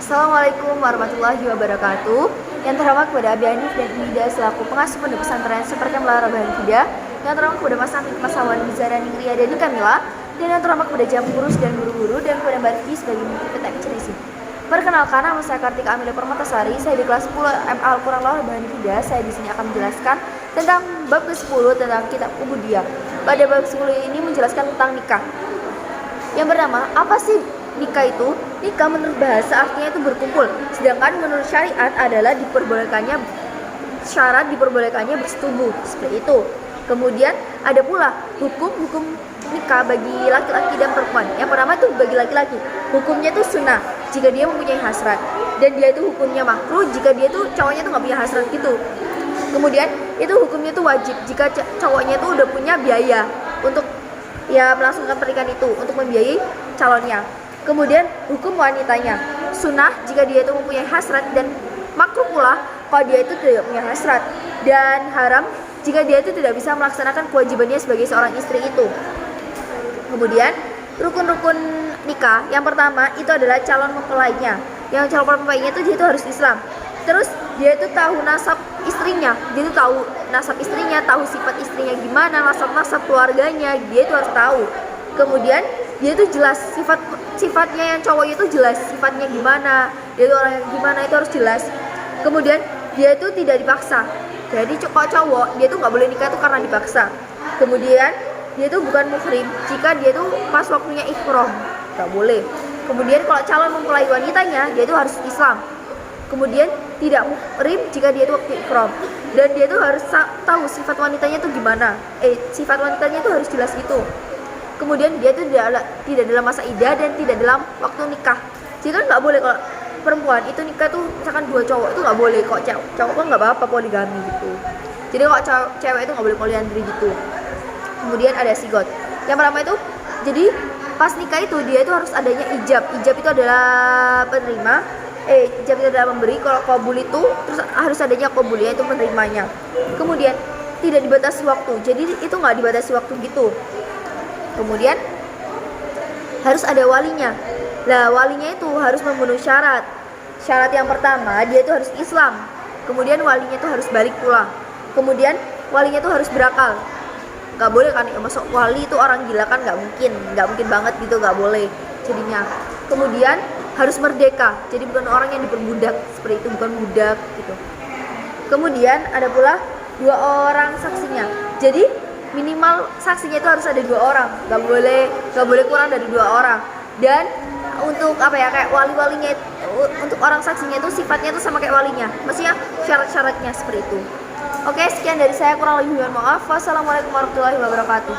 Assalamualaikum warahmatullahi wabarakatuh. Yang terhormat kepada Abi Hanif dan Ida selaku pengasuh pondok pesantren seperti Melara Bahanfida. Yang terhormat kepada Mas Hamid, Mas Hawan, Bizara, Ningria, dan Kamila. Dan yang terhormat kepada Jam Gurus dan guru-guru dan kepada Mbak Rifki sebagai menteri PTM Cerisi. Perkenalkan, nama saya Kartika Amelia Permatasari. Saya di kelas 10 MA Al-Quran Melara Bahanfida. Saya di sini akan menjelaskan tentang bab ke-10 tentang kitab Ubudiyah. Pada bab 10 ini menjelaskan tentang nikah. Yang bernama, apa sih nikah itu? Nikah menurut bahasa artinya itu berkumpul, sedangkan menurut syariat adalah syarat diperbolehkannya bersetubuh, seperti itu. Kemudian ada pula hukum nikah bagi laki-laki dan perempuan. Yang pertama itu bagi laki-laki, hukumnya itu sunnah jika dia mempunyai hasrat, dan dia itu hukumnya makruh jika dia itu cowoknya itu nggak punya hasrat gitu. Kemudian itu hukumnya itu wajib jika cowoknya itu udah punya biaya untuk melangsungkan pernikahan itu, untuk membiayai calonnya. Kemudian hukum wanitanya, sunnah jika dia itu mempunyai hasrat, dan makruh pula kalau dia itu tidak punya hasrat, dan haram jika dia itu tidak bisa melaksanakan kewajibannya sebagai seorang istri itu. Kemudian rukun-rukun nikah, yang pertama itu adalah calon mempelainya. Yang calon mempelainya itu dia itu harus Islam. Terus dia itu tahu nasab istrinya, dia itu tahu nasab istrinya, tahu sifat istrinya gimana, nasab keluarganya, dia itu harus tahu. Kemudian dia itu jelas sifatnya, yang cowoknya itu jelas sifatnya gimana, dia itu orang yang gimana, itu harus jelas. Kemudian dia itu tidak dipaksa, jadi cowok dia itu nggak boleh nikah itu karena dipaksa. Kemudian dia itu bukan muhrim jika dia itu pas waktunya ihram, nggak boleh. Kemudian kalau calon mempelai wanitanya, dia itu harus Islam. Kemudian tidak muhrim jika dia itu waktu ihram, dan dia itu harus tahu sifat wanitanya itu gimana, sifat wanitanya itu harus jelas gitu. Kemudian dia itu tidak dalam masa iddah dan tidak dalam waktu nikah. Jadi kan nggak boleh kalau perempuan itu nikah tuh misalkan 2 cowok itu nggak boleh. Kok cowok kan nggak apa-apa poligami gitu. Jadi kalau cewek itu nggak boleh poliandri gitu. Kemudian ada sigot. Yang pertama itu, jadi pas nikah itu dia itu harus adanya ijab. Ijab itu adalah penerima. Ijab itu adalah memberi. Kalau qabul itu terus harus adanya qabul, yaitu menerimanya. Kemudian tidak dibatasi waktu. Jadi itu nggak dibatasi waktu gitu. Kemudian harus ada walinya. Lah walinya itu harus memenuhi syarat. Syarat yang pertama dia itu harus Islam. Kemudian walinya itu harus balik pula. Kemudian walinya itu harus berakal. Gak boleh kan masuk wali itu orang gila kan, gak mungkin banget gitu, gak boleh jadinya. Kemudian harus merdeka. Jadi bukan orang yang diperbudak seperti itu, bukan budak gitu. Kemudian ada pula 2 orang saksinya. Jadi minimal saksinya itu harus ada 2 orang, nggak boleh kurang dari 2 orang. Dan untuk kayak walinya untuk orang saksinya itu sifatnya itu sama kayak walinya, maksudnya syarat-syaratnya seperti itu. Oke, sekian dari saya, kurang lebih mohon maaf. Wassalamualaikum warahmatullahi wabarakatuh.